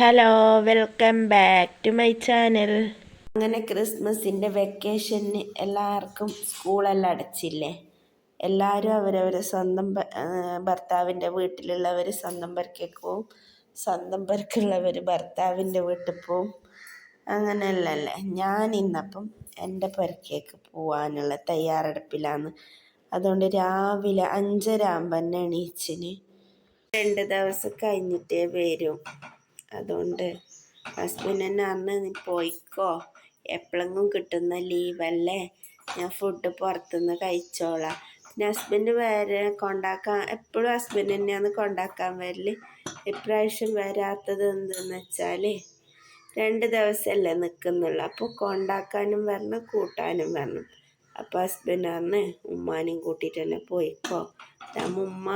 Hello, welcome back to my channel. അങ്ങനെ ക്രിസ്മസിൻ്റെ വെക്കേഷന് എല്ലാവർക്കും സ്കൂളെല്ലാം അടച്ചില്ലേ. എല്ലാവരും അവരവരെ സ്വന്തം ഭർത്താവിൻ്റെ വീട്ടിലുള്ളവർ സ്വന്തം പെരക്കേക്ക് പോവും, സ്വന്തം പെരക്കുള്ളവർ ഭർത്താവിൻ്റെ വീട്ടിൽ പോവും. അങ്ങനെയല്ലല്ലേ. ഞാൻ ഇന്നപ്പം എൻ്റെ പെരക്കേക്ക് പോവാനുള്ള തയ്യാറെടുപ്പിലാണ്. അതുകൊണ്ട് രാവിലെ 5:30 ആകുമ്പോൾ തന്നെ എണീച്ചിന്. 2 ദിവസം കഴിഞ്ഞിട്ടേ വരും. അതുകൊണ്ട് ഹസ്ബൻഡ് തന്നെ അന്ന് നീ പോയിക്കോ, എപ്പോഴെങ്കിലും കിട്ടുന്ന ലീവല്ലേ, ഞാൻ ഫുഡ് പുറത്തുനിന്ന് കഴിച്ചോളാം. പിന്നെ ഹസ്ബൻഡ് വരെ കൊണ്ടാക്കാൻ എപ്പോഴും ഹസ്ബൻഡ് തന്നെയാണ് കൊണ്ടാക്കാൻ വരല്. ഇപ്രാവശ്യം വരാത്തത് എന്തെന്ന് വെച്ചാൽ 2 ദിവസമല്ലേ നിൽക്കുന്നുള്ളൂ. അപ്പോൾ കൊണ്ടാക്കാനും വരണം, കൂട്ടാനും വരണം. അപ്പോൾ ഹസ്ബൻഡ് പറഞ്ഞ് ഉമ്മാനെയും കൂട്ടിയിട്ട് തന്നെ പോയിക്കോ. ഉമ്മ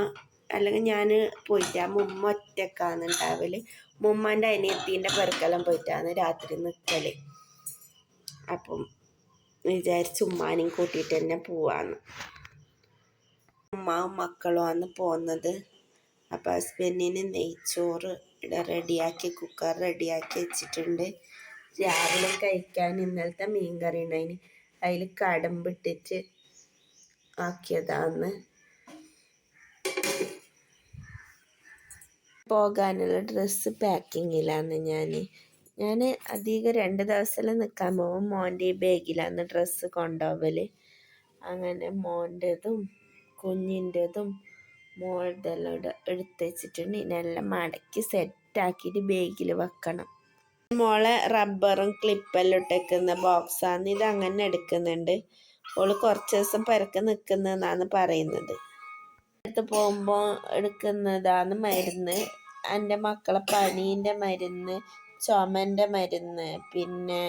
അല്ലെങ്കിൽ ഞാൻ പോയിട്ട് ഉമ്മ ഒറ്റക്കാണ് ഉണ്ടാവല്. ഉമ്മാൻ്റെ അനിയത്തീൻ്റെ പെരക്കെല്ലാം പോയിട്ടാണ് രാത്രി നിൽക്കൽ. അപ്പം വിചാരിച്ച് ഉമ്മാനെയും കൂട്ടിയിട്ട് തന്നെ പോവാന്ന്. ഉമ്മാവും മക്കളുമാണ് പോകുന്നത്. അപ്പം ഹസ്ബൻഡിന് നെയ്ച്ചോറ് റെഡിയാക്കി കുക്കർ റെഡിയാക്കി വെച്ചിട്ടുണ്ട്. രാവിലെ കഴിക്കാൻ ഇന്നലത്തെ മീൻ കറി ഉണ്ടായിന്, അതിൽ കടമ്പിട്ടിട്ട് ആക്കിയതാന്ന്. പോകാനുള്ള ഡ്രസ്സ് പാക്കിങ്ങിലാണ് ഞാൻ അധികം 2 ദിവസമെല്ലാം നിൽക്കാൻ പോകും. മോൻ്റെ ഈ ബാഗിലാണ് ഡ്രസ്സ് കൊണ്ടുപോകൽ. അങ്ങനെ മോൻ്റെതും കുഞ്ഞിൻ്റെതും മോളുടെല്ലാം എടുത്ത് വെച്ചിട്ടുണ്ട്. ഇതിനെല്ലാം മടക്കി സെറ്റാക്കിയിട്ട് ബാഗിൽ വെക്കണം. മോളെ റബ്ബറും ക്ലിപ്പെല്ലാം ഇട്ടേക്കുന്ന ബോക്സാണ് ഇത്. അങ്ങനെ എടുക്കുന്നുണ്ട്. ഓള് കുറച്ച് ദിവസം പരക്കെ നിൽക്കുന്നതെന്നാണ് പറയുന്നത്. അടുത്ത് പോകുമ്പോൾ എടുക്കുന്നതാണ് മരുന്ന്. എൻ്റെ മക്കളെ പനീൻ്റെ മരുന്ന്, ചുമൻ്റെ മരുന്ന്, പിന്നെ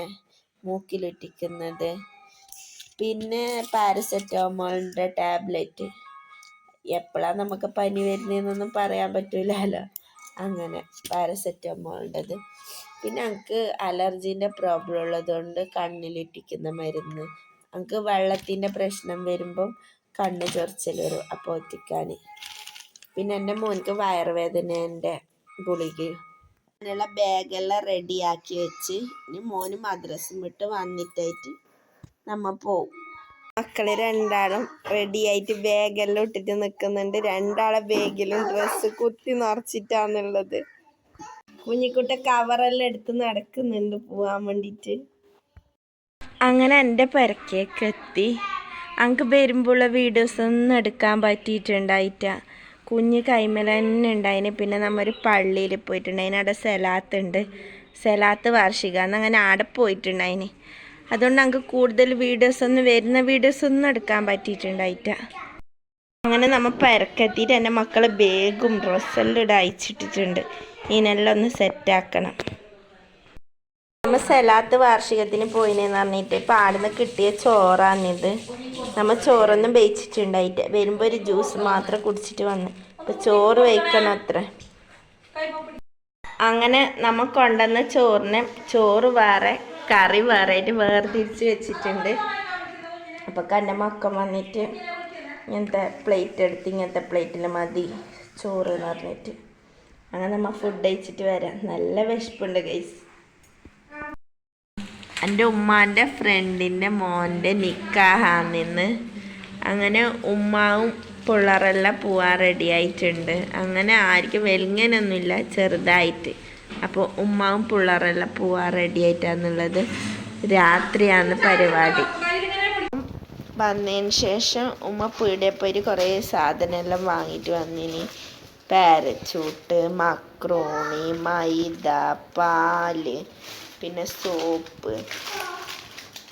മൂക്കിലിട്ടിക്കുന്നത്, പിന്നെ പാരസെറ്റമോളിൻ്റെ ടാബ്ലറ്റ്. എപ്പോഴാണ് നമുക്ക് പനി വരുന്നതെന്നൊന്നും പറയാൻ പറ്റില്ലല്ലോ. അങ്ങനെ പാരസെറ്റമോളിൻ്റെത്. പിന്നെ എനിക്ക് അലർജീൻ്റെ പ്രോബ്ലം ഉള്ളതുകൊണ്ട് കണ്ണിലിട്ടിക്കുന്ന മരുന്ന്. എനിക്ക് വെള്ളത്തിൻ്റെ പ്രശ്നം വരുമ്പം കണ്ണ് ചൊറിച്ചൽ വരും, അപ്പോൾ ഒറ്റിക്കാൻ. പിന്നെ എൻ്റെ മോനിക്ക് വയറുവേദനേൻ്റെ ഗുളികയും. അങ്ങനെയുള്ള ബാഗെല്ലാം റെഡിയാക്കി വെച്ച് ഇനി മോന് മദ്രസും വിട്ട് വന്നിട്ടായിട്ട് നമ്മൾ പോവും. മക്കൾ രണ്ടാളും റെഡിയായിട്ട് ബാഗെല്ലാം ഇട്ടിട്ട് നിൽക്കുന്നുണ്ട്. രണ്ടാളെ ബാഗിലും ഡ്രസ്സ് കുത്തി നിറച്ചിട്ടാണുള്ളത്. കുഞ്ഞിക്കുട്ട കവറെല്ലാം എടുത്ത് നടക്കുന്നുണ്ട് പോവാൻ വേണ്ടിയിട്ട്. അങ്ങനെ എൻ്റെ പെരക്കേക്ക് എത്തി. എനിക്ക് വരുമ്പോഴുള്ള വീഡിയോസൊന്നും എടുക്കാൻ പറ്റിയിട്ടുണ്ടായിട്ട. കുഞ്ഞ് കൈമേൽ തന്നെ ഉണ്ടായിന്. പിന്നെ നമ്മൊരു പള്ളിയിൽ പോയിട്ടുണ്ടായിന്. അവിടെ സെലാത്തുണ്ട്, സെലാത്ത് വാർഷികമാണ്. അങ്ങനെ അവിടെ പോയിട്ടുണ്ടായിന്. അതുകൊണ്ട് നമുക്ക് കൂടുതൽ വരുന്ന വീഡിയോസൊന്നും എടുക്കാൻ പറ്റിയിട്ടുണ്ടായിട്ട. അങ്ങനെ നമ്മൾ പെരക്കെത്തിയിട്ട് എൻ്റെ മക്കളെ ബാഗും ഡ്രസ്സെല്ലാം ഇവിടെ അയച്ചിട്ടിട്ടുണ്ട്. ഇതിനെല്ലാം ഒന്ന് സെറ്റാക്കണം. നമ്മൾ സെലാത്ത് വാർഷികത്തിന് പോയിനെന്ന് പറഞ്ഞിട്ട് ഇപ്പം ആടുന്ന് കിട്ടിയ ചോറാണിത്. നമ്മൾ ചോറൊന്നും വേവിച്ചിട്ടുണ്ടായിട്ട് വരുമ്പോൾ ഒരു ജ്യൂസ് മാത്രം കുടിച്ചിട്ട് വന്ന്. ഇപ്പം ചോറ് വയ്ക്കണം അത്ര. അങ്ങനെ നമ്മൾ കൊണ്ടുവന്ന ചോറ് വേറെ കറി വേറെ ആയിട്ട് വേർതിരിച്ച് വെച്ചിട്ടുണ്ട്. അപ്പോൾ എൻ്റെ മക്കൾ വന്നിട്ട് ഇങ്ങനത്തെ പ്ലേറ്റ് എടുത്ത് ഇങ്ങനത്തെ പ്ലേറ്റിൽ മതി ചോറ് എന്ന് പറഞ്ഞിട്ട് അങ്ങനെ നമ്മൾ ഫുഡ് കഴിച്ചിട്ട് വരാം. നല്ല വിശപ്പുണ്ട് ഗൈസ്. എൻ്റെ ഉമ്മാൻ്റെ ഫ്രണ്ടിൻ്റെ മോൻ്റെ നിക്കാഹാന്നിന്ന്. അങ്ങനെ ഉമ്മാവും പിള്ളേരെല്ലാം പോവാൻ റെഡി ആയിട്ടുണ്ട്. അങ്ങനെ ആർക്കും വെലുങ്ങനൊന്നുമില്ല, ചെറുതായിട്ട്. അപ്പോൾ ഉമ്മാവും പിള്ളേരെല്ലാം പോവാൻ റെഡി ആയിട്ടാന്നുള്ളത്. രാത്രിയാണ് പരിപാടി. വന്നതിന് ശേഷം ഉമ്മ പീടികയിൽ പോയിട്ട് കുറേ സാധനമെല്ലാം വാങ്ങിയിട്ട് വന്നിനി. പാരച്ചൂട്ട്, മക്രോണി, മൈദ, പാല്, പിന്നെ സോപ്പ്.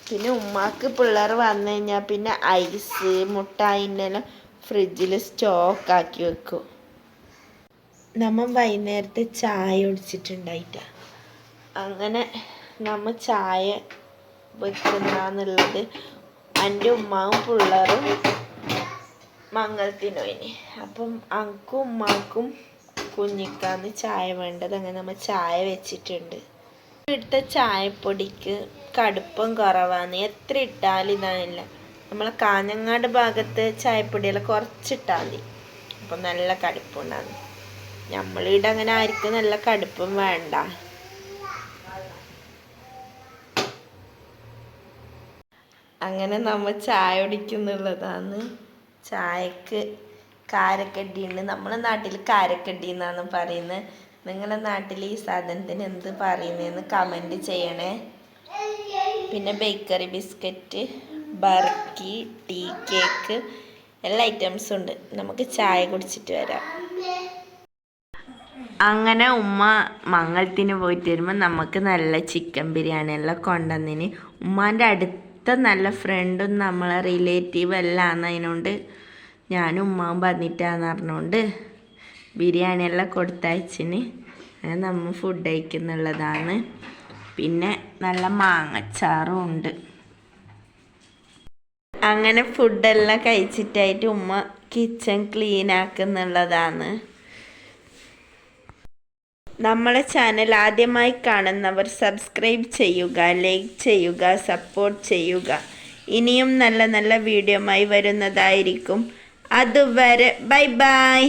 പിന്നെ ഉമ്മാക്ക് പിള്ളേർ വന്നു കഴിഞ്ഞാൽ പിന്നെ ഐസ് മുട്ടായിന്നെല്ലാം ഫ്രിഡ്ജിൽ സ്റ്റോക്കാക്കി വെക്കും. നമ്മൾ വൈകുന്നേരത്തെ ചായ കുടിച്ചിട്ടുണ്ടായിട്ട. അങ്ങനെ നമ്മൾ ചായ വെക്കുന്നുള്ളത് എൻ്റെ ഉമ്മാവും പിള്ളേരും മംഗളത്തിന് പോയിന്. അപ്പം അങ്ക്കും ഉമ്മാക്കും കുഞ്ഞിക്കാന്ന് ചായ വേണ്ടത്. അങ്ങനെ നമ്മൾ ചായ വെച്ചിട്ടുണ്ട്. ഇവിടുത്തെ ചായപ്പൊടിക്ക് കടുപ്പം കുറവാണ്. എത്ര ഇട്ടാലും ഇതാണില്ല. നമ്മളെ കാഞ്ഞങ്ങാട് ഭാഗത്ത് ചായപ്പൊടിയെല്ലാം കുറച്ചിട്ടാൽ മതി, അപ്പം നല്ല കടുപ്പുണ്ടാകും. നമ്മളിവിടെ അങ്ങനെ ആയിരിക്കും നല്ല കടുപ്പം വേണ്ട. അങ്ങനെ നമ്മൾ ചായ കുടിക്കുന്നുള്ളതാണ്. ചായക്ക് കാരക്കടിയുണ്ട്. നമ്മളെ നാട്ടിൽ കാരക്കടി എന്നാണ് പറയുന്നത്. നിങ്ങളുടെ നാട്ടിൽ ഈ സാധനത്തിന് എന്ത് പറയുന്നതെന്ന് കമൻറ്റ് ചെയ്യണേ. പിന്നെ ബേക്കറി ബിസ്ക്കറ്റ്, ബർക്കി, ടീ കേക്ക് എല്ലാ ഐറ്റംസും ഉണ്ട്. നമുക്ക് ചായ കുടിച്ചിട്ട് വരാം. അങ്ങനെ ഉമ്മ മംഗലത്തിന് പോയിട്ട് വരുമ്പോൾ നമുക്ക് നല്ല ചിക്കൻ ബിരിയാണി എല്ലാം കൊണ്ടുവന്നിന്. ഉമ്മാൻ്റെ അടുത്ത നല്ല ഫ്രണ്ടും നമ്മളെ റിലേറ്റീവ് എല്ലാം ആണെന്നതിനോണ്ട് ഞാനും ഉമ്മാവും പറഞ്ഞിട്ടാന്ന് പറഞ്ഞുകൊണ്ട് ബിരിയാണി എല്ലാം കൊടുത്തയച്ചിന്. അങ്ങനെ നമ്മൾ ഫുഡ് കഴിക്കുന്നുള്ളതാണ്. പിന്നെ നല്ല മാങ്ങച്ചാറും ഉണ്ട്. അങ്ങനെ ഫുഡെല്ലാം കഴിച്ചിട്ടായിട്ട് ഉമ്മ കിച്ചൺ ക്ലീൻ ആക്കുന്നുള്ളതാണ്. നമ്മളെ ചാനൽ ആദ്യമായി കാണുന്നവർ സബ്സ്ക്രൈബ് ചെയ്യുക, ലൈക്ക് ചെയ്യുക, സപ്പോർട്ട് ചെയ്യുക. ഇനിയും നല്ല നല്ല വീഡിയോയുമായി വരുന്നതായിരിക്കും. അതുവരെ ബൈ ബൈ.